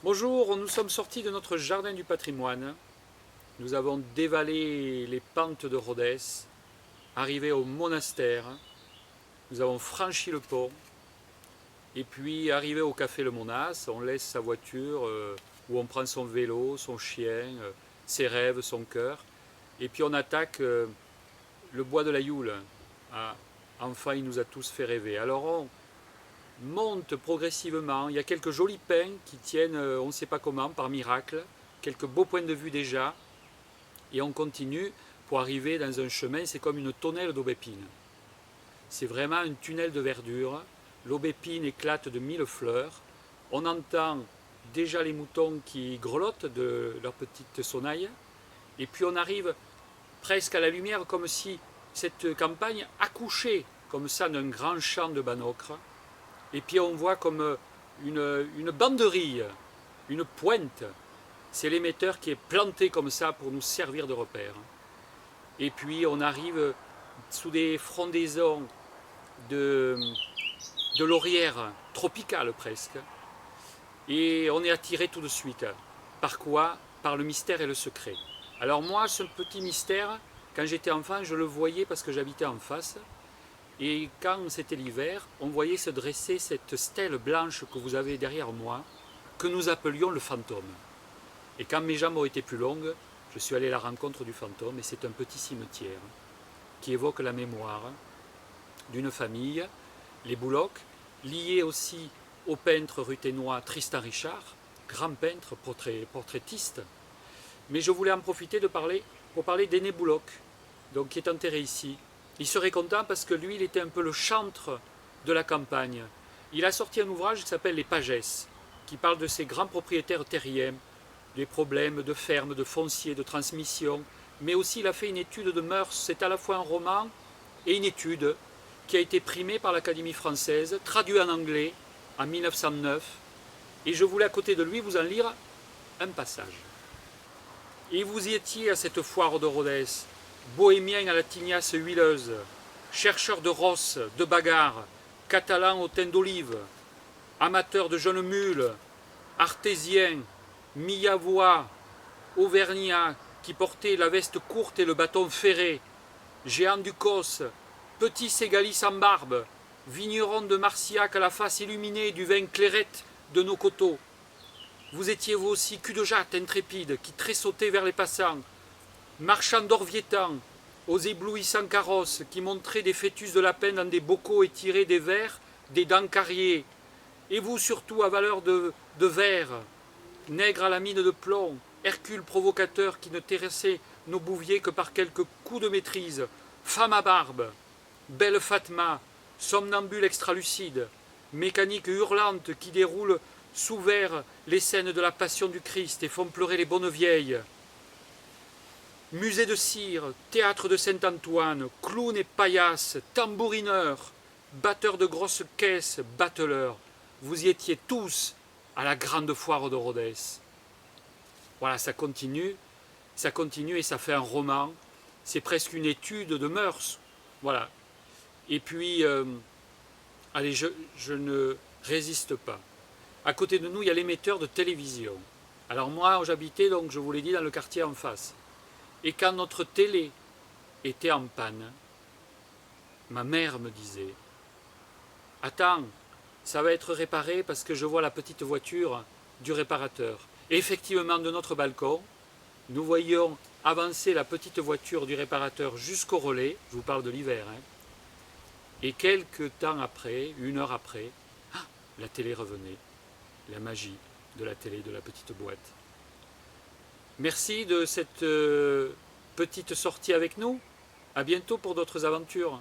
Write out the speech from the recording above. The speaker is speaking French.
Bonjour, nous sommes sortis de notre jardin du patrimoine. Nous avons dévalé les pentes de Rhodes, arrivé au monastère. Nous avons franchi le pont. Et puis, arrivé au café Le Monas, on laisse sa voiture où on prend son vélo, son chien, ses rêves, son cœur. Et puis, on attaque le bois de la Youle. Ah, enfin, il nous a tous fait rêver. Alors, on monte progressivement. Il y a quelques jolis pins qui tiennent, on ne sait pas comment, par miracle. Quelques beaux points de vue déjà. Et on continue pour arriver dans un chemin, c'est comme une tonnelle d'aubépine. C'est vraiment un tunnel de verdure. L'aubépine éclate de mille fleurs. On entend déjà les moutons qui grelottent de leur petite sonnaille. Et puis on arrive presque à la lumière, comme si cette campagne accouchait comme ça d'un grand champ de banocre. Et puis on voit comme une banderille, une pointe. C'est l'émetteur qui est planté comme ça pour nous servir de repère. Et puis on arrive sous des frondaisons de laurières tropicales presque. Et on est attiré tout de suite. Par quoi? Par le mystère et le secret. Alors moi, ce petit mystère, quand j'étais enfant, je le voyais parce que j'habitais en face. Et quand c'était l'hiver, on voyait se dresser cette stèle blanche que vous avez derrière moi, que nous appelions le fantôme. Et quand mes jambes ont été plus longues, je suis allé à la rencontre du fantôme, et c'est un petit cimetière qui évoque la mémoire d'une famille, les Bouloc, liés aussi au peintre ruthénois Tristan Richard, grand peintre, portraitiste. Mais je voulais en profiter pour parler d'Aîné Bouloc, donc, qui est enterré ici. Il serait content parce que lui, il était un peu le chantre de la campagne. Il a sorti un ouvrage qui s'appelle Les Pagesses, qui parle de ces grands propriétaires terriens, des problèmes de ferme, de foncier, de transmission, mais aussi il a fait une étude de mœurs. C'est à la fois un roman et une étude qui a été primée par l'Académie française, traduit en anglais en 1909, et je voulais à côté de lui vous en lire un passage. Et vous y étiez à cette foire de Rhodes, bohémien à la tignasse huileuse, chercheur de rosses, de bagarres, catalan au teint d'olive, amateur de jeunes mules, artésien, mi-avois, auvergnat, qui portait la veste courte et le bâton ferré, géant du Causse, petit ségalis en barbe, vigneron de Marciac à la face illuminée du vin clairette de nos coteaux. Vous étiez vous aussi cul-de-jatte intrépide qui tressautait vers les passants, marchand d'Orviétan, aux éblouissants carrosses qui montraient des fœtus de lapin dans des bocaux étirés des verres, des dents carriées, et vous surtout à valeur de verre, nègre à la mine de plomb, Hercule provocateur qui ne terrassait nos bouviers que par quelques coups de maîtrise, femme à barbe, belle Fatma, somnambule extralucide, mécanique hurlante qui déroule sous verre les scènes de la passion du Christ et font pleurer les bonnes vieilles. Musée de cire, théâtre de Saint-Antoine, clown et paillasse, tambourineur, batteur de grosses caisses, bateleurs, vous y étiez tous à la grande foire de Rhodes. Voilà, ça continue et ça fait un roman. C'est presque une étude de mœurs. Voilà. Et puis, allez, je ne résiste pas. À côté de nous, il y a l'émetteur de télévision. Alors moi, j'habitais, donc, je vous l'ai dit, dans le quartier en face. Et quand notre télé était en panne, ma mère me disait « Attends, ça va être réparé parce que je vois la petite voiture du réparateur. » Et effectivement, de notre balcon, nous voyions avancer la petite voiture du réparateur jusqu'au relais, je vous parle de l'hiver, hein, et quelques temps après, une heure après, la télé revenait, la magie de la télé, de la petite boîte. Merci de cette petite sortie avec nous, à bientôt pour d'autres aventures.